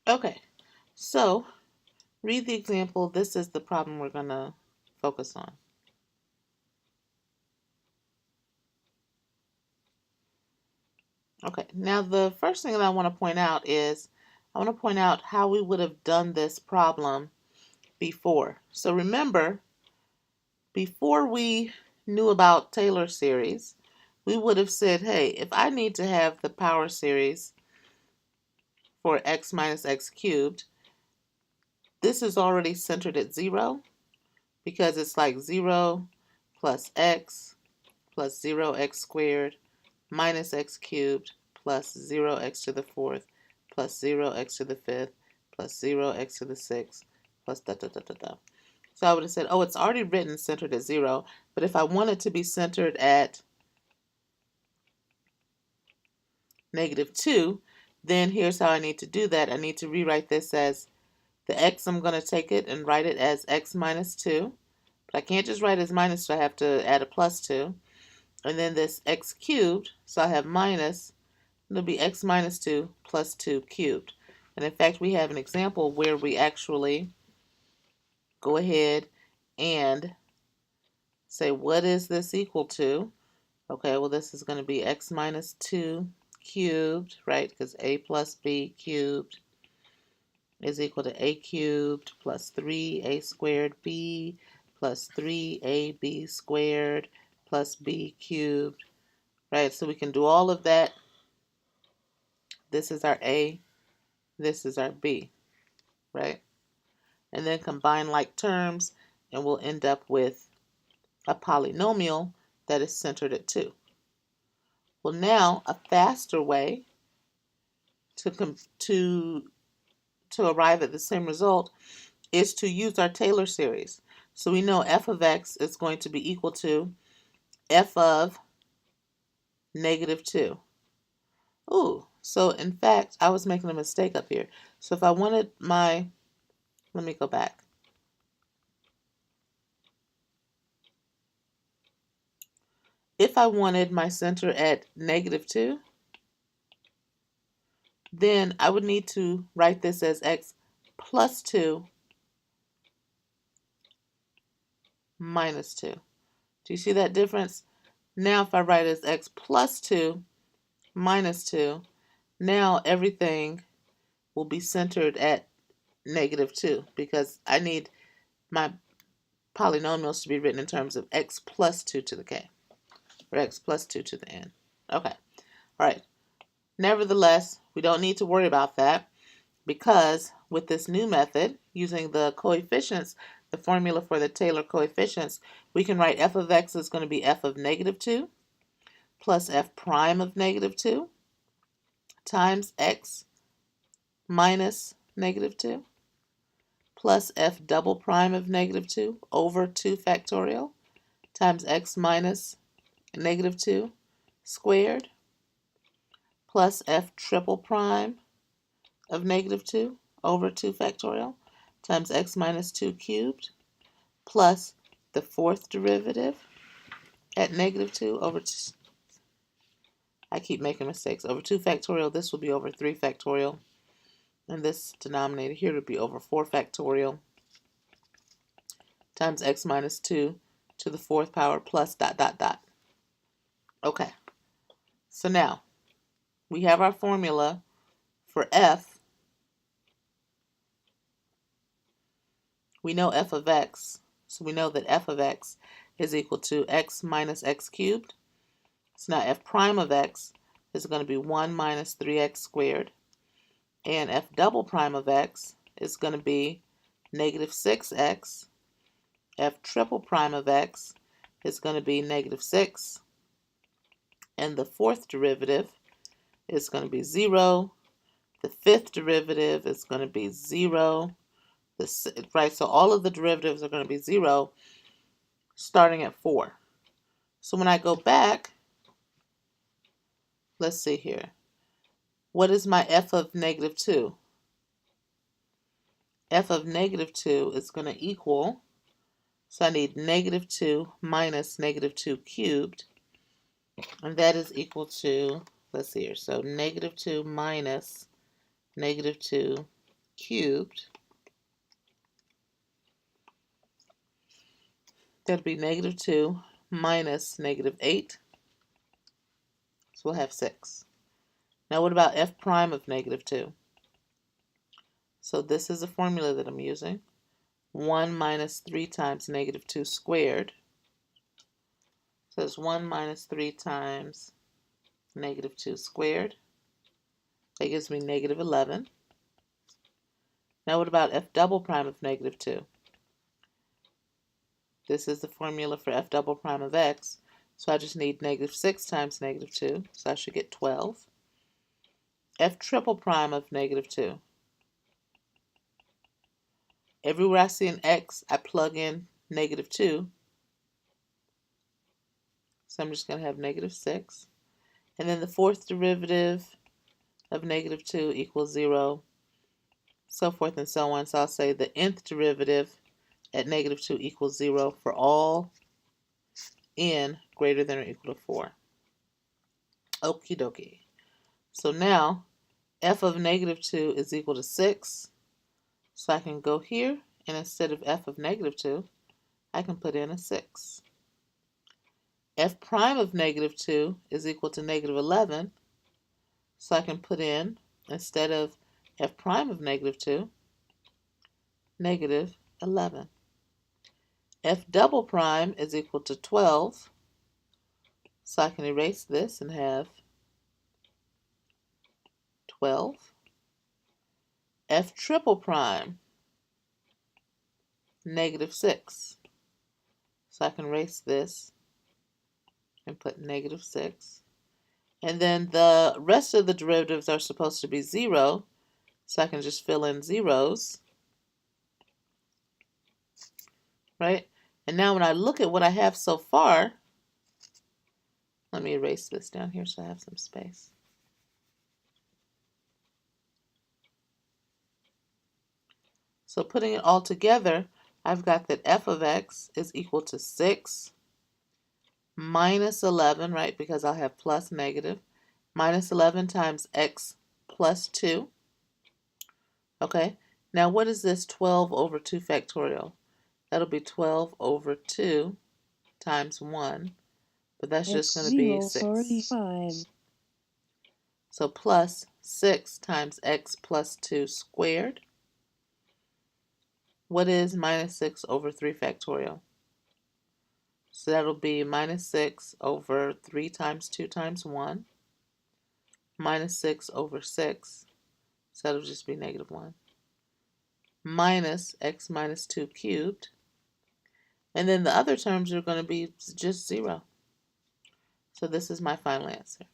Okay, so read the example. This is the problem we're going to focus on. Okay, now the first thing that I want to point out is I want to point out how we would have done this problem before. So remember, before we knew about Taylor series, we would have said, hey, if I need to have the power series for x minus x cubed, this is already centered at 0 because it's like 0 plus x plus 0x squared minus x cubed plus 0x to the fourth plus 0x to the fifth plus 0x to the sixth plus da da da da da. So I would have said, oh, it's already written centered at 0, but if I want it to be centered at -2, then here's how I need to do that. I need to rewrite this as the x, I'm going to take it and write it as x minus 2. But I can't just write it as minus 2, I have to add a plus 2. And then this x cubed, so I have minus, it'll be x minus 2 plus 2 cubed. And in fact, we have an example where we actually go ahead and say, what is this equal to? Okay, well, this is going to be x minus 2 cubed, right? Because a plus b cubed is equal to a cubed plus 3a squared b plus 3ab squared plus b cubed, right? So we can do all of that. This is our a, this is our b, right? And then combine like terms, and we'll end up with a polynomial that is centered at 2. Well, now a faster way to arrive at the same result is to use our Taylor series. So we know f of x is going to be equal to f of -2. Ooh, so in fact, I was making a mistake up here. So if I wanted my, let me go back. If I wanted my center at -2, then I would need to write this as x plus 2 minus 2. Do you see that difference? Now if I write as x plus 2 minus 2, now everything will be centered at -2 because I need my polynomials to be written in terms of x plus 2 to the k, or x plus 2 to the n. Okay, all right. Nevertheless, we don't need to worry about that because with this new method, using the coefficients, the formula for the Taylor coefficients, we can write f of x is going to be f of -2 plus f prime of -2 times x minus -2 plus f double prime of -2 over 2 factorial times x minus -2 squared plus f triple prime of -2 over 2 factorial times x minus 2 cubed plus the fourth derivative at -2 over 2. I keep making mistakes. Over 2 factorial, this will be over 3 factorial. And this denominator here would be over 4 factorial times x minus 2 to the 4th power plus dot dot dot. Okay, so now we have our formula for f. We know f of x, so we know that f of x is equal to x minus x cubed. So now f prime of x is going to be 1 minus 3x squared, and f double prime of x is going to be -6x. F triple prime of x is going to be -6, and the fourth derivative is going to be 0. The fifth derivative is going to be 0. Right, so all of the derivatives are going to be 0 starting at 4. So when I go back, let's see here. What is my f of -2? F of -2 is going to equal, so I need -2 minus -2 cubed, and that is equal to, let's see here, so -2 minus -2 cubed. That'll be negative 2 minus negative 8. So we'll have 6. Now what about f prime of negative 2? So this is a formula that I'm using. 1 minus 3 times negative 2 squared. So it's 1 minus 3 times negative 2 squared. That gives me negative 11. Now what about f double prime of negative 2? This is the formula for f double prime of x. So I just need negative 6 times negative 2. So I should get 12. F triple prime of negative 2. Everywhere I see an x, I plug in negative 2. So I'm just going to have negative 6. And then the fourth derivative of negative 2 equals 0. So forth and so on. So I'll say the nth derivative at negative 2 equals 0 for all n greater than or equal to 4. Okie dokie. So now f of negative 2 is equal to 6. So I can go here, and instead of f of negative 2, I can put in a 6. F prime of negative 2 is equal to negative 11. So I can put in, instead of f prime of negative 2, negative 11. F double prime is equal to 12. So I can erase this and have 12. F triple prime, negative 6. So I can erase this and put negative 6. And then the rest of the derivatives are supposed to be 0. So I can just fill in zeros. Right? And now when I look at what I have so far, let me erase this down here so I have some space. So putting it all together, I've got that f of x is equal to 6 minus 11, right, because I'll have plus negative, minus 11 times x plus 2. Okay, now what is this 12 over 2 factorial? That'll be 12 over 2 times 1, but that's just going to be 6. So plus 6 times x plus 2 squared. What is minus 6 over 3 factorial? So that'll be minus 6 over 3 times 2 times 1, minus 6 over 6, so that'll just be negative 1, minus x minus 2 cubed, and then the other terms are going to be just 0. So this is my final answer.